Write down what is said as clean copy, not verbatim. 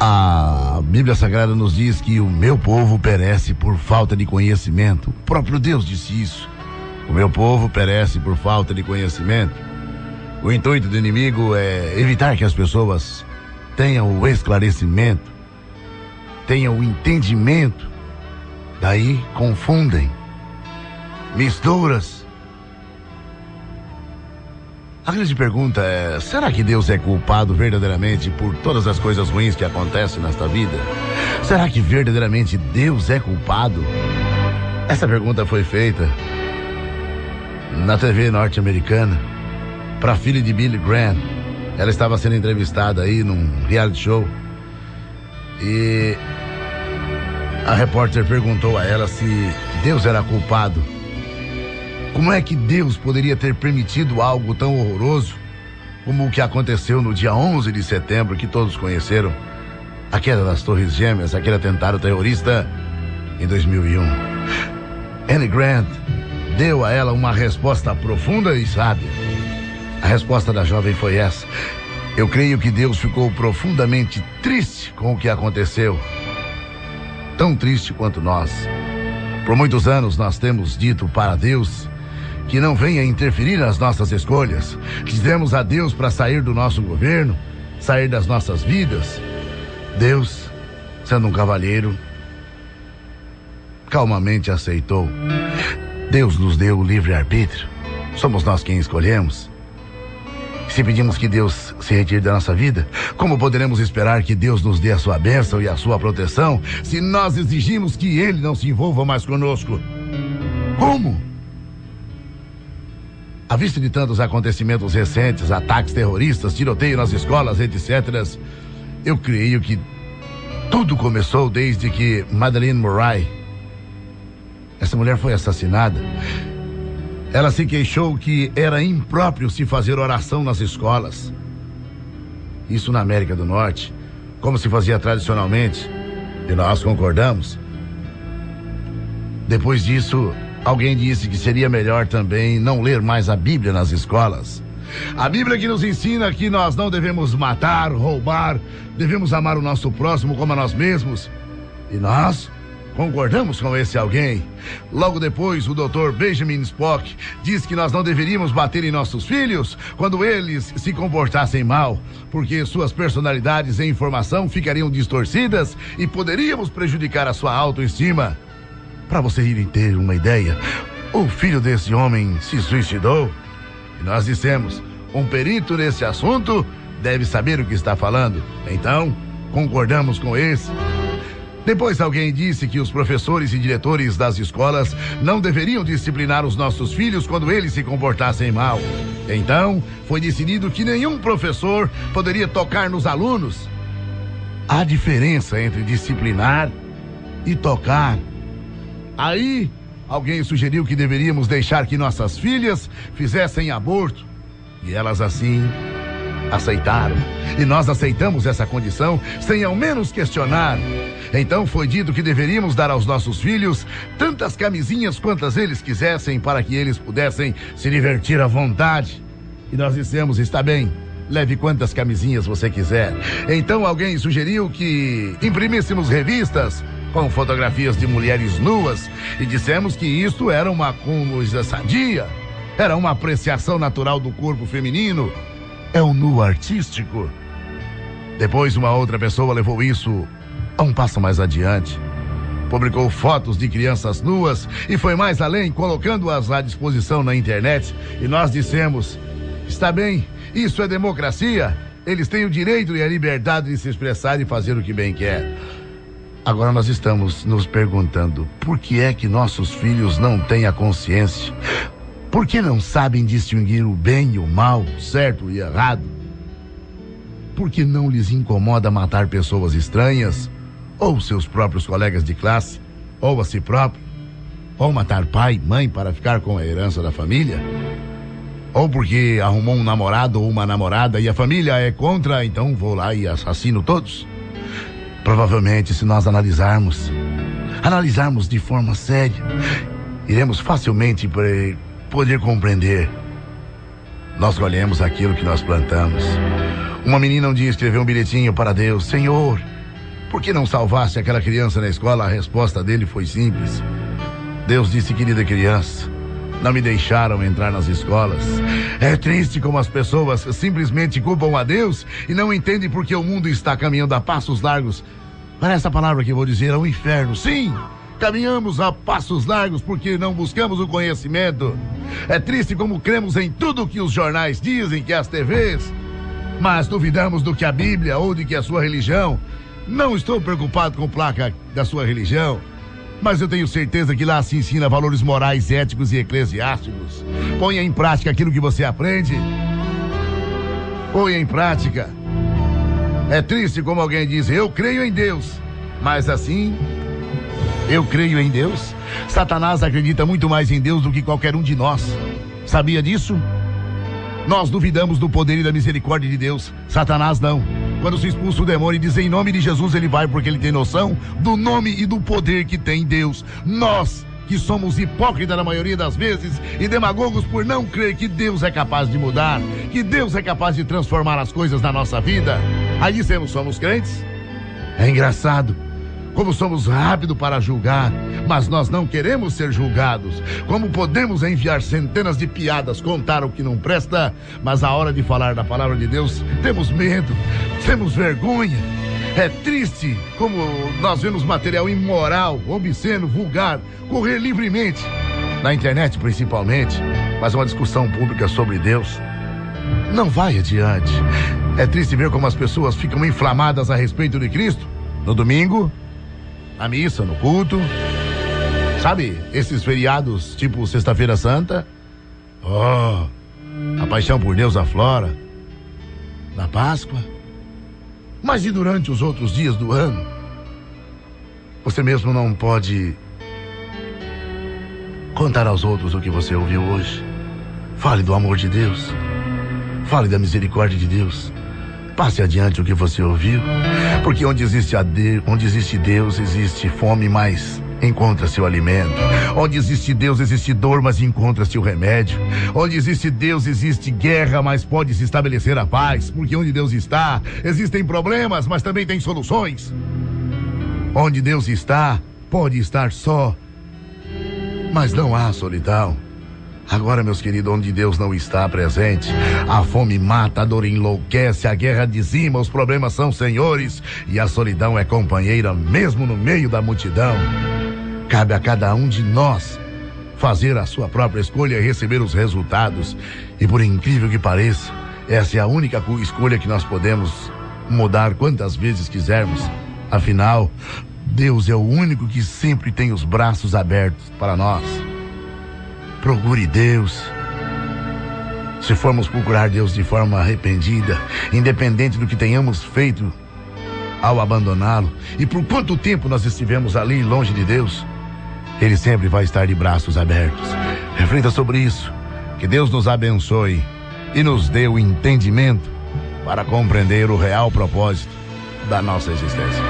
A Bíblia Sagrada nos diz que o meu povo perece por falta de conhecimento. O próprio Deus disse isso. O meu povo perece por falta de conhecimento. O intuito do inimigo é evitar que as pessoas tenham o esclarecimento, tenham o entendimento. Daí confundem, misturas. A grande pergunta é: será que Deus é culpado verdadeiramente por todas as coisas ruins que acontecem nesta vida? Será que verdadeiramente Deus é culpado? Essa pergunta foi feita na TV norte-americana para a filha de Billy Graham. Ela estava sendo entrevistada aí num reality show e a repórter perguntou a ela se Deus era culpado. Como é que Deus poderia ter permitido algo tão horroroso como o que aconteceu no dia 11 de setembro, que todos conheceram? A queda das Torres Gêmeas, aquele atentado terrorista em 2001. Anne Grant deu a ela uma resposta profunda e sábia. A resposta da jovem foi essa: eu creio que Deus ficou profundamente triste com o que aconteceu. Tão triste quanto nós. Por muitos anos nós temos dito para Deus que não venha interferir nas nossas escolhas. Dizemos a Deus para sair do nosso governo, sair das nossas vidas. Deus, sendo um cavalheiro, calmamente aceitou. Deus nos deu o livre-arbítrio. Somos nós quem escolhemos. Se pedimos que Deus se retire da nossa vida, como poderemos esperar que Deus nos dê a sua bênção e a sua proteção se nós exigimos que Ele não se envolva mais conosco? Como? À vista de tantos acontecimentos recentes, ataques terroristas, tiroteio nas escolas, etc., eu creio que tudo começou desde que Madeleine Murray, essa mulher, foi assassinada. Ela se queixou que era impróprio se fazer oração nas escolas. Isso na América do Norte, como se fazia tradicionalmente, e nós concordamos. Depois disso, alguém disse que seria melhor também não ler mais a Bíblia nas escolas. A Bíblia que nos ensina que nós não devemos matar, roubar, devemos amar o nosso próximo como a nós mesmos. E nós concordamos com esse alguém. Logo depois, o Dr. Benjamin Spock diz que nós não deveríamos bater em nossos filhos quando eles se comportassem mal, porque suas personalidades em formação ficariam distorcidas e poderíamos prejudicar a sua autoestima. Para vocês irem ter uma ideia, o filho desse homem se suicidou. E nós dissemos: um perito nesse assunto deve saber o que está falando. Então, concordamos com esse. Depois alguém disse que os professores e diretores das escolas não deveriam disciplinar os nossos filhos quando eles se comportassem mal. Então, foi decidido que nenhum professor poderia tocar nos alunos. Há diferença entre disciplinar e tocar. Aí, alguém sugeriu que deveríamos deixar que nossas filhas fizessem aborto. E elas assim aceitaram. E nós aceitamos essa condição sem ao menos questionar. Então foi dito que deveríamos dar aos nossos filhos tantas camisinhas quantas eles quisessem para que eles pudessem se divertir à vontade. E nós dissemos: está bem, leve quantas camisinhas você quiser. Então alguém sugeriu que imprimíssemos revistas com fotografias de mulheres nuas e dissemos que isso era uma coisa sadia, era uma apreciação natural do corpo feminino, é um nu artístico. Depois uma outra pessoa levou isso a um passo mais adiante. Publicou fotos de crianças nuas e foi mais além, colocando-as à disposição na internet. E nós dissemos: está bem, isso é democracia. Eles têm o direito e a liberdade de se expressar e fazer o que bem quer. Agora nós estamos nos perguntando: por que é que nossos filhos não têm a consciência? Por que não sabem distinguir o bem e o mal, o certo e o errado? Por que não lhes incomoda matar pessoas estranhas, ou seus próprios colegas de classe, ou a si próprio? Ou matar pai e mãe para ficar com a herança da família? Ou porque arrumou um namorado ou uma namorada e a família é contra, então vou lá e assassino todos? Provavelmente, se nós analisarmos de forma séria, iremos facilmente poder compreender. Nós colhemos aquilo que nós plantamos. Uma menina um dia escreveu um bilhetinho para Deus: Senhor, Por que não salvasse aquela criança na escola? A resposta dele foi simples. Deus disse: querida criança, não me deixaram entrar nas escolas. É triste como as pessoas simplesmente culpam a Deus e não entendem porque o mundo está caminhando a passos largos para essa palavra que eu vou dizer, ao inferno. Sim, caminhamos a passos largos porque não buscamos o conhecimento. É triste como cremos em tudo que os jornais dizem, que as TVs, mas duvidamos do que a Bíblia ou de que a sua religião. Não estou preocupado com a placa da sua religião, mas eu tenho certeza que lá se ensina valores morais, éticos e eclesiásticos. Ponha em prática aquilo que você aprende. Ponha em prática. É triste como alguém diz: eu creio em Deus, mas assim, eu creio em Deus? Satanás acredita muito mais em Deus do que qualquer um de nós. Sabia disso? Nós duvidamos do poder e da misericórdia de Deus. Satanás não. Quando se expulsa o demônio e diz em nome de Jesus, ele vai porque ele tem noção do nome e do poder que tem Deus. Nós, que somos hipócritas na maioria das vezes e demagogos por não crer que Deus é capaz de mudar, que Deus é capaz de transformar as coisas na nossa vida, aí dizemos: somos crentes? É engraçado como somos rápidos para julgar, mas nós não queremos ser julgados. Como podemos enviar centenas de piadas, contar o que não presta, mas a hora de falar da palavra de Deus, temos medo, temos vergonha. É triste como nós vemos material imoral, obsceno, vulgar, correr livremente, na internet principalmente, mas uma discussão pública sobre Deus não vai adiante. É triste ver como as pessoas ficam inflamadas a respeito de Cristo, no domingo, na missa, no culto. Sabe, esses feriados tipo Sexta-feira Santa, a paixão por Deus aflora, na Páscoa. Mas e durante os outros dias do ano? Você mesmo não pode contar aos outros o que você ouviu hoje. Fale do amor de Deus, fale da misericórdia de Deus. Passe adiante o que você ouviu, porque onde existe Deus, existe fome, mas encontra-se o alimento. Onde existe Deus, existe dor, mas encontra-se o remédio. Onde existe Deus, existe guerra, mas pode-se estabelecer a paz, porque onde Deus está, existem problemas, mas também tem soluções. Onde Deus está, pode estar só, mas não há solidão. Agora, meus queridos, onde Deus não está presente, a fome mata, a dor enlouquece, a guerra dizima, os problemas são senhores e a solidão é companheira mesmo no meio da multidão. Cabe a cada um de nós fazer a sua própria escolha e receber os resultados. E por incrível que pareça, essa é a única escolha que nós podemos mudar quantas vezes quisermos. Afinal, Deus é o único que sempre tem os braços abertos para nós. Procure Deus. Se formos procurar Deus de forma arrependida, independente do que tenhamos feito ao abandoná-lo, e por quanto tempo nós estivemos ali longe de Deus, Ele sempre vai estar de braços abertos. Reflita sobre isso. Que Deus nos abençoe e nos dê o entendimento para compreender o real propósito da nossa existência.